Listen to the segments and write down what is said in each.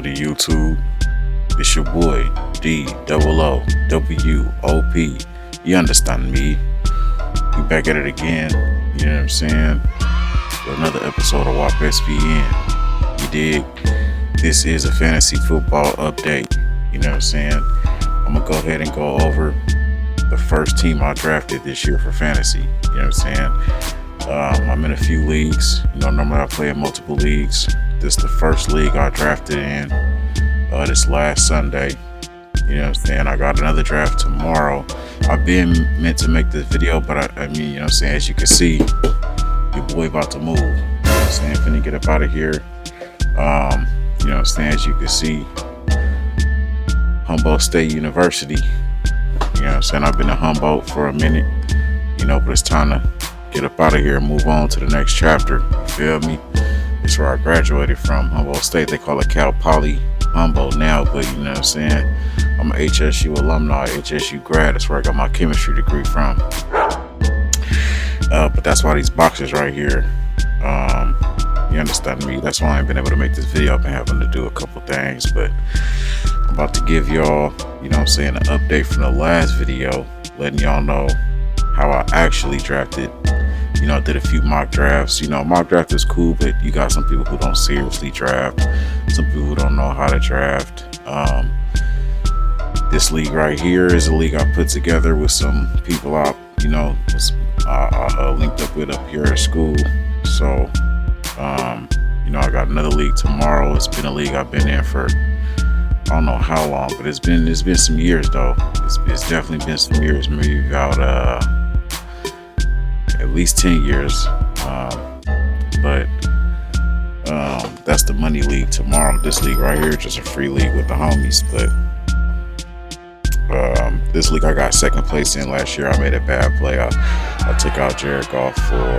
with the YouTube. It's your boy DOOWOP. You understand me? We back at it again. You know what I'm saying? For another episode of WopSPN. You dig? This is a fantasy football update. You know what I'm saying? I'm gonna go ahead and go over the first team I drafted this year for fantasy. You know what I'm saying? I'm in a few leagues. Normally I play in multiple leagues. This is the first league I drafted in this last Sunday. You know what I'm saying? I got another draft tomorrow. I've been meant to make this video, but I mean, you know what I'm saying? As you can see, your boy about to move. You know what I'm saying? Finna get up out of here. You know what I'm saying? As you can see, Humboldt State University. You know what I'm saying? I've been in Humboldt for a minute, but it's time to get up out of here and move on to the next chapter. You feel me? It's where I graduated from, Humboldt State. They call it Cal Poly Humboldt now, but you know what I'm saying? I'm an HSU alumni, HSU grad. That's where I got my chemistry degree from. But that's why these boxes right here, you understand me? That's why I ain't been able to make this video. I've been having to do a couple things, but I'm about to give y'all, you know what I'm saying, an update from the last video, letting y'all know how I actually drafted. I did a few mock drafts. Mock draft is cool, but you got some people who don't seriously draft. Some people who don't know how to draft. This league right here is a league I put together with some people I linked up with up here at school. So, I got another league tomorrow. It's been a league I've been in for I don't know how long, but it's been some years though. It's definitely been some years, maybe about at least 10 years. But that's the money league tomorrow. This league right here is just a free league with the homies. But this league I got second place in last year. I made a bad play. I took out Jared Goff for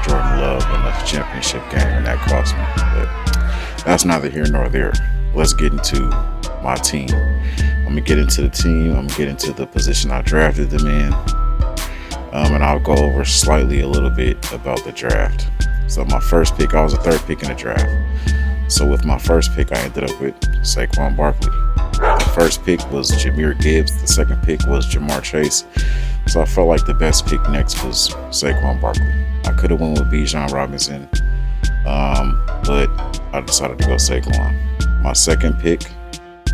Jordan Love in the championship game, and that cost me. But that's neither here nor there. Let's get into my team. I'm gonna get into the team. I'm gonna get into the position I drafted them in. And I'll go over slightly a little bit about the draft. So my first pick, I was a third pick in the draft. So with my first pick, I ended up with Saquon Barkley. The first pick was Jahmyr Gibbs. The second pick was Jamar Chase. So I felt like the best pick next was Saquon Barkley. I could have went with Bijan Robinson, but I decided to go Saquon. My second pick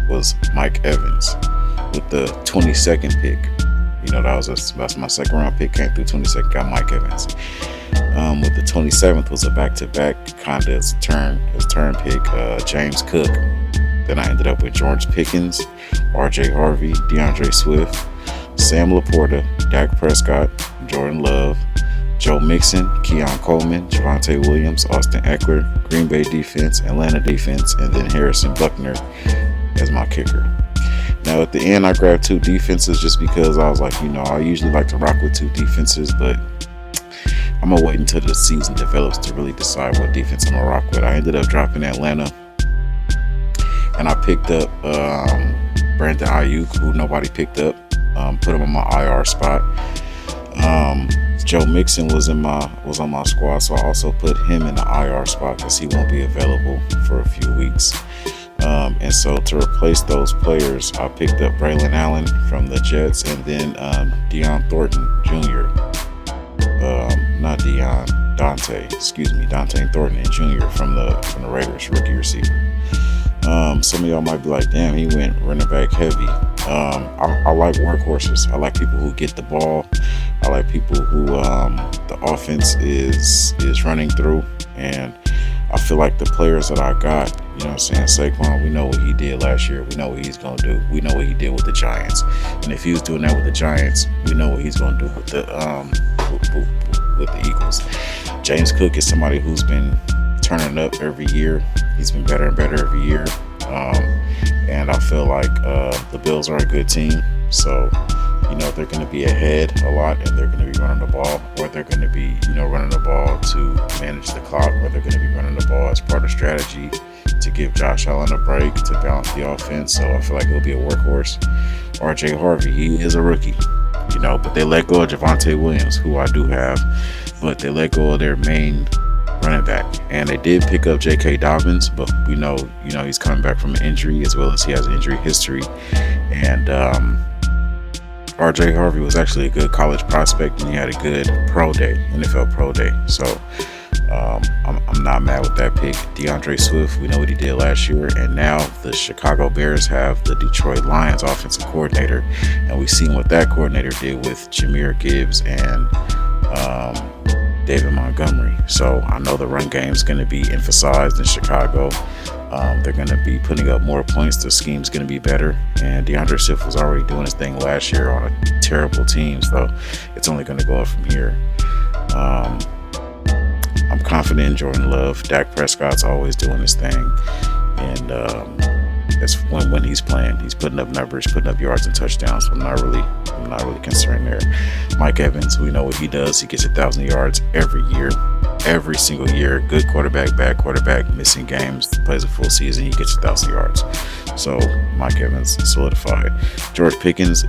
was Mike Evans with the 22nd pick. That's my second round pick, came through 22nd, got Mike Evans. With the 27th was a back-to-back, kind of his turn pick, James Cook. Then I ended up with George Pickens, RJ Harvey, DeAndre Swift, Sam Laporta, Dak Prescott, Jordan Love, Joe Mixon, Keon Coleman, Javonte Williams, Austin Eckler, Green Bay defense, Atlanta defense, and then Harrison Buckner as my kicker. Now at the end, I grabbed two defenses just because I was like, I usually like to rock with two defenses, but I'm gonna wait until the season develops to really decide what defense I'm gonna rock with. I ended up dropping Atlanta, and I picked up Brandon Ayuk, who nobody picked up. Put him on my IR spot. Joe Mixon was on my squad, so I also put him in the IR spot because he won't be available for a few weeks. And so to replace those players, I picked up Braylon Allen from the Jets, and then Dante Thornton Jr. from the Raiders, rookie receiver. Some of y'all might be like, damn, he went running back heavy. I like workhorses. I like people who get the ball. I like people who the offense is running through. And I feel like the players that I got, you know what I'm saying, Saquon, we know what he did last year. We know what he's going to do. We know what he did with the Giants. And if he was doing that with the Giants, we know what he's going to do with the Eagles. James Cook is somebody who's been turning up every year. He's been better and better every year. And I feel like the Bills are a good team. So, they're going to be ahead a lot, and they're going to be running the ball, or they're going to be, running the ball to manage the clock, or they're going to be running the ball as part of strategy to give Josh Allen a break to balance the offense. So I feel like he'll be a workhorse. RJ Harvey, he is a rookie, but they let go of Javonte Williams, who I do have, but they let go of their main running back. And they did pick up J.K. Dobbins, but we know, he's coming back from an injury, as well as he has injury history. And R.J. Harvey was actually a good college prospect, and he had a good NFL pro day. So I'm not mad with that pick. DeAndre Swift, we know what he did last year, and now the Chicago Bears have the Detroit Lions offensive coordinator, and we've seen what that coordinator did with Jahmyr Gibbs and David Montgomery. So I know the run game is going to be emphasized in Chicago. They're going to be putting up more points. The scheme's going to be better. And DeAndre Swift was already doing his thing last year on a terrible team, so it's only going to go up from here. I'm confident in Jordan Love. Dak Prescott's always doing his thing, and that's when he's playing. He's putting up numbers, putting up yards and touchdowns. So I'm not really concerned there. Mike Evans, we know what he does. He gets 1,000 yards every single year. Good quarterback, bad quarterback, missing games, plays a full season, he gets 1,000 yards. So Mike Evans solidified. George Pickens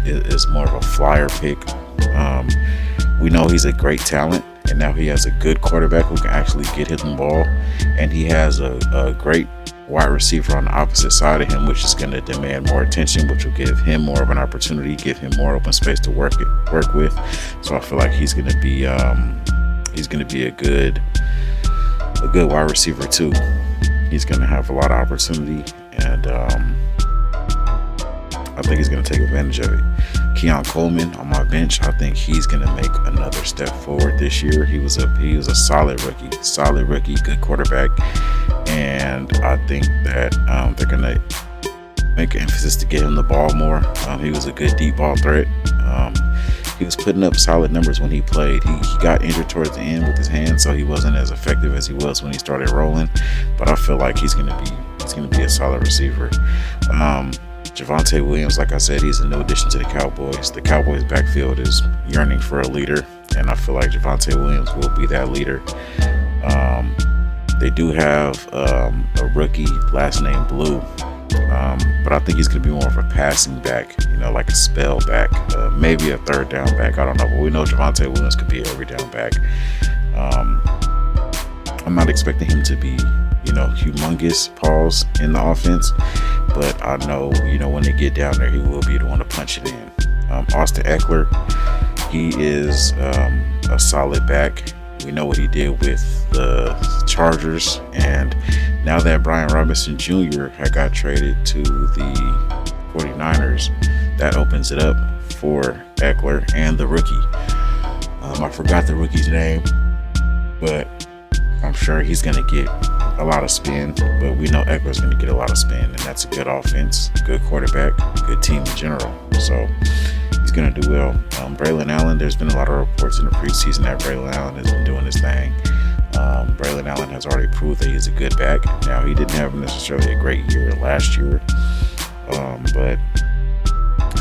is more of a flyer pick. We know he's a great talent, and now he has a good quarterback who can actually get him the ball, and he has a great wide receiver on the opposite side of him, which is going to demand more attention, which will give him more of an opportunity, give him more open space to work with. So I feel like he's going to be a good wide receiver too. He's going to have a lot of opportunity, and I think he's going to take advantage of it. Keon Coleman on my bench, I think he's going to make another step forward this year. He was a solid rookie, good quarterback, and I think that they're going to make an emphasis to get him the ball more. He was a good deep ball threat. He was putting up solid numbers when he played. He got injured towards the end with his hand, so he wasn't as effective as he was when he started rolling. But I feel like he's going to be a solid receiver. Javonte Williams, like I said, he's a new addition to the Cowboys. The Cowboys' backfield is yearning for a leader, and I feel like Javonte Williams will be that leader. They do have a rookie, last name Blue, but I think he's going to be more of a passing back, like a spell back, maybe a third down back. I don't know, but we know Javonte Williams could be an every down back. I'm not expecting him to be humongous pause in the offense, but I know, when they get down there, he will be the one to punch it in. Austin Eckler, he is a solid back. We know what he did with the Chargers, and now that Brian Robinson Jr. had got traded to the 49ers, that opens it up for Eckler and the rookie. I forgot the rookie's name, but I'm sure he's going to get a lot of spin, but we know Eckler's going to get a lot of spin, and that's a good offense, good quarterback, good team in general. So he's going to do well. Braylon Allen, there's been a lot of reports in the preseason that Braylon Allen has been doing his thing. Braylon Allen has already proved that he's a good back. Now, he didn't have necessarily a great year last year, but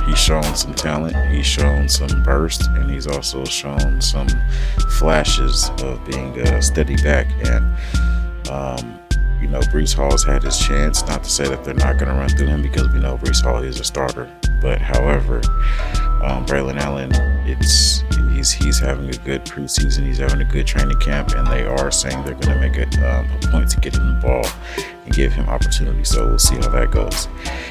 he's shown some talent, he's shown some burst, and he's also shown some flashes of being a steady back. And Breece Hall's had his chance. Not to say that they're not going to run through him, because we know Breece Hall is a starter. But however, Braylon Allen, he's having a good preseason. He's having a good training camp, and they are saying they're going to make a point to get him the ball and give him opportunity. So we'll see how that goes.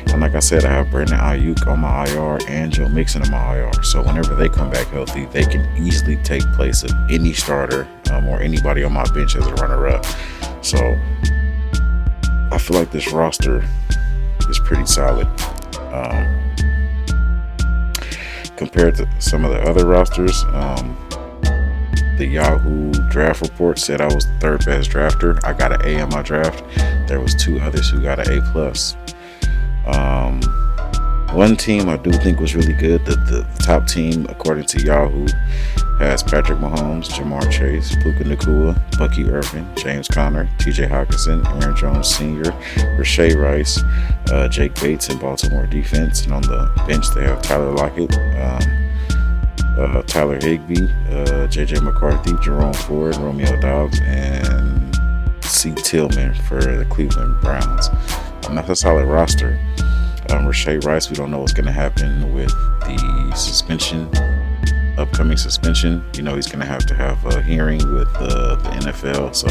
And like I said, I have Brandon Ayuk on my IR and Joe Mixon on my IR. So whenever they come back healthy, they can easily take place of any starter or anybody on my bench as a runner-up. So I feel like this roster is pretty solid. Compared to some of the other rosters, the Yahoo draft report said I was the third best drafter. I got an A in my draft. There was two others who got an A+. One team I do think was really good. The top team, according to Yahoo, has Patrick Mahomes, Jamar Chase, Puka Nacua, Bucky Irvin, James Conner, TJ Hawkinson, Aaron Jones Sr., Rashee Rice, Jake Bates in Baltimore defense. And on the bench, they have Tyler Lockett, Tyler Higbee, JJ McCarthy, Jerome Ford, Romeo Doubs, and C. Tillman for the Cleveland Browns. That's a solid roster. Rashee Rice, we don't know what's going to happen with the suspension upcoming suspension. He's going to have a hearing with the NFL. So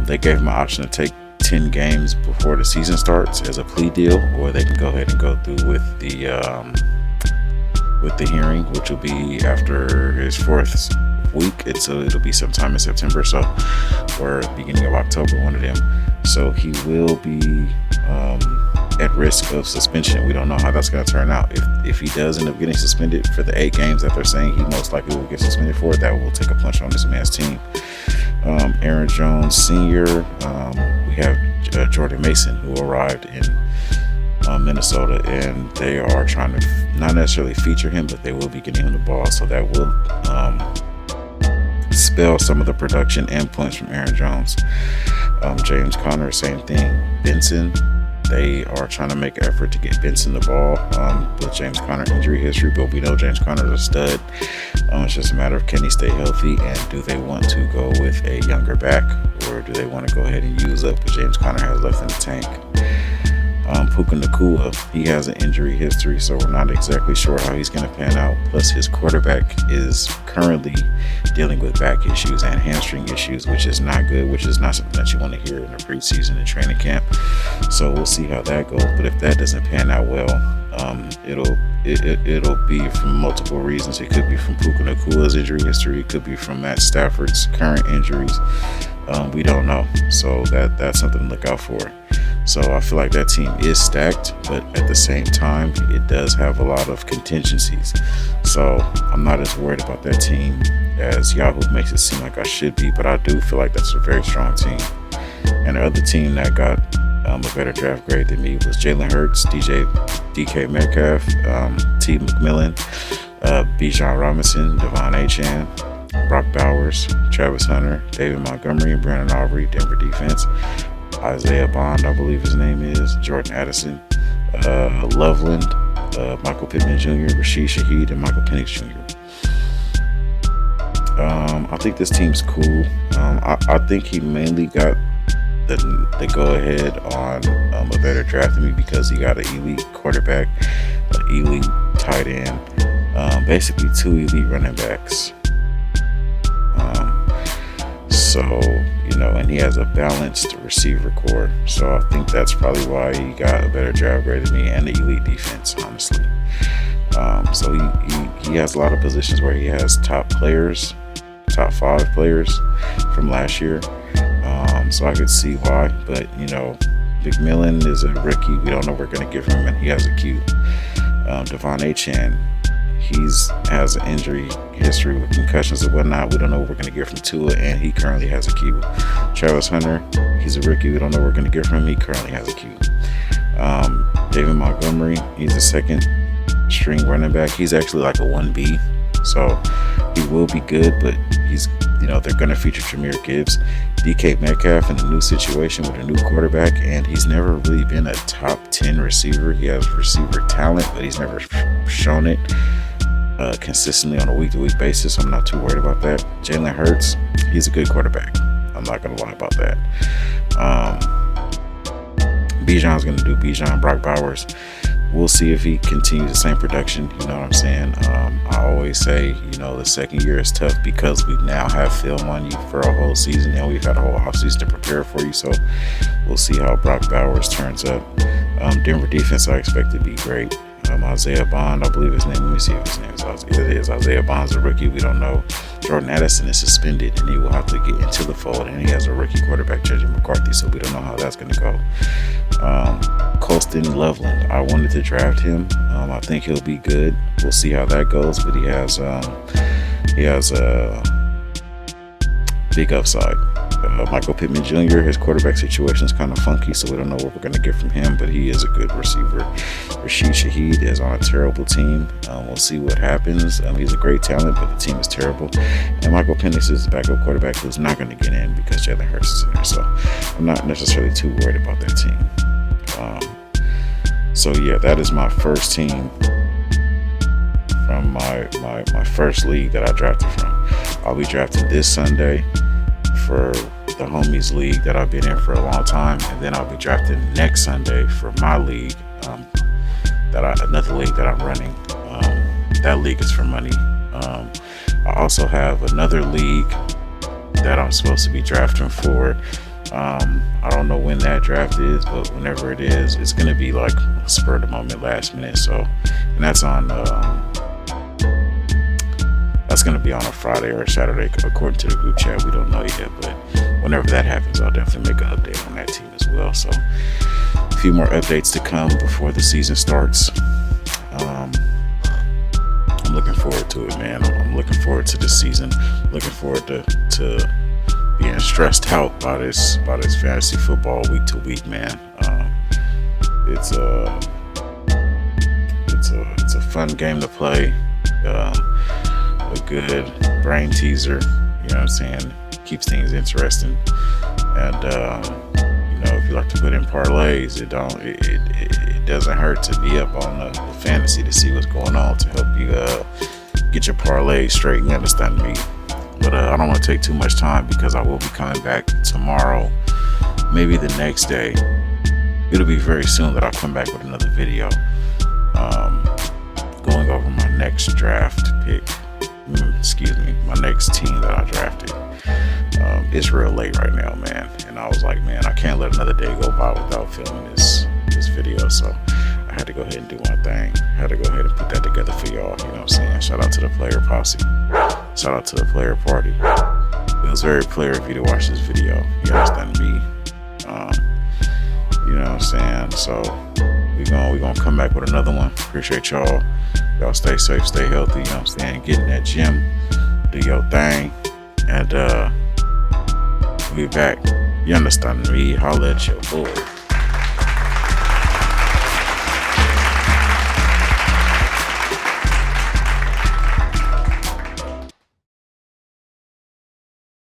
they gave him an option to take 10 games before the season starts as a plea deal, or they can go ahead and go through with the hearing, which will be after his 4th week. It'll be sometime in September, or beginning of October, one of them. So he will be at risk of suspension. We don't know how that's going to turn out. If he does end up getting suspended for the 8 games that they're saying he most likely will get suspended for, that will take a punch on this man's team. Aaron Jones Sr. We have Jordan Mason, who arrived in Minnesota, and they are trying to not necessarily feature him, but they will be getting him the ball, so that will spell some of the production and points from Aaron Jones. James Conner, same thing. Benson, they are trying to make an effort to get Benson the ball with James Conner injury history, but we know James Conner is a stud. It's just a matter of, can he stay healthy, and do they want to go with a younger back, or do they want to go ahead and use up what James Conner has left in the tank? Puka Nacua, he has an injury history, so we're not exactly sure how he's going to pan out. Plus, his quarterback is currently dealing with back issues and hamstring issues, which is not good, which is not something that you want to hear in the preseason and training camp. So we'll see how that goes. But if that doesn't pan out well, it'll be from multiple reasons. It could be from Puka Nacua's injury history. It could be from Matt Stafford's current injuries. We don't know. So that's something to look out for. So I feel like that team is stacked, but at the same time, it does have a lot of contingencies. So I'm not as worried about that team as Yahoo makes it seem like I should be, but I do feel like that's a very strong team. And the other team that got a better draft grade than me was Jalen Hurts, DK Metcalf, T. McMillan, Bijan Robinson, Devon Achane, Brock Bowers, Travis Hunter, David Montgomery, and Brandon Aubrey, Denver defense. Isaiah Bond, I believe his name is, Jordan Addison, Loveland, Michael Pittman Jr., Rashid Shaheed, and Michael Penix Jr. I think this team's cool. I think he mainly got the go-ahead on a better draft than me because he got an elite quarterback, an elite tight end, basically 2 elite running backs. And he has a balanced receiver core. So I think that's probably why he got a better draft grade than me, and the elite defense, honestly. So he has a lot of positions where he has top 5 players from last year. So I could see why. But, McMillan is a rookie. We don't know what we're going to give him, and he has a Q. Devon Achane, has an injury history with concussions and whatnot. We don't know what we're going to get from Tua, and he currently has a Q. Travis Hunter, he's a rookie. We don't know what we're going to get from him. He currently has a Q. David Montgomery, he's a second string running back. He's actually like a 1B, so he will be good, but they're going to feature Jahmyr Gibbs. DK Metcalf in a new situation with a new quarterback, and he's never really been a top 10 receiver. He has receiver talent, but he's never shown it consistently on a week-to-week basis. I'm not too worried about that. Jalen Hurts, he's a good quarterback. I'm not going to lie about that. Bijan's going to do Bijan. Brock Bowers, we'll see if he continues the same production. You know what I'm saying? I always say, the second year is tough because we now have film on you for a whole season, and we've had a whole offseason to prepare for you. So we'll see how Brock Bowers turns up. Denver defense, I expect to be great. Isaiah Bond, I believe his name. Let me see if his name is Isaiah. It is. Isaiah Bond's a rookie. We don't know. Jordan Addison is suspended, and he will have to get into the fold. And he has a rookie quarterback, JJ McCarthy, so we don't know how that's going to go. Colston Loveland, I wanted to draft him. I think he'll be good. We'll see how that goes, but he has a big upside. Michael Pittman Jr., his quarterback situation is kind of funky, so we don't know what we're going to get from him, but he is a good receiver. Rashid Shaheed is on a terrible team. We'll see what happens. He's a great talent, but the team is terrible. And Michael Penix is the backup quarterback who's not going to get in because Jalen Hurts is in there, so I'm not necessarily too worried about that team. That is my first team from my first league that I drafted from. I'll be drafting this Sunday for the homies league that I've been in for a long time, and then I'll be drafting next Sunday for my league, another league that I'm running. That league is for money. I also have another league that I'm supposed to be drafting for. I don't know when that draft is, but whenever it is, it's gonna be like spur of the moment, last minute. So, and that's gonna be on a Friday or a Saturday, according to the group chat. We don't know yet, but whenever that happens, I'll definitely make an update on that team as well. So, a few more updates to come before the season starts. I'm looking forward to it, man. I'm looking forward to this season. Looking forward to being stressed out by this fantasy football week to week, man. It's a fun game to play. A good brain teaser, you know what I'm saying? Keeps things interesting. And if you like to put in parlays, it doesn't hurt to be up on the fantasy to see what's going on, to help you get your parlays straight. You understand me? But I don't want to take too much time, because I will be coming back tomorrow, maybe the next day. It'll be very soon that I'll come back with another video, going over my next draft pick. My next team that I drafted. It's real late right now, man, and I was like, man, I can't let another day go by without filming this video. So I had to go ahead and do my thing. I had to go ahead and put that together for y'all. You know what I'm saying? Shout out to the player posse. Shout out to the player party. It was very player-y to watch this video. You understand me? You know what I'm saying? So we're gonna come back with another one. Appreciate y'all. Y'all stay safe, stay healthy. You know what I'm saying? Get in that gym, do your thing, and we'll be back. You understand me? Holla at your boy.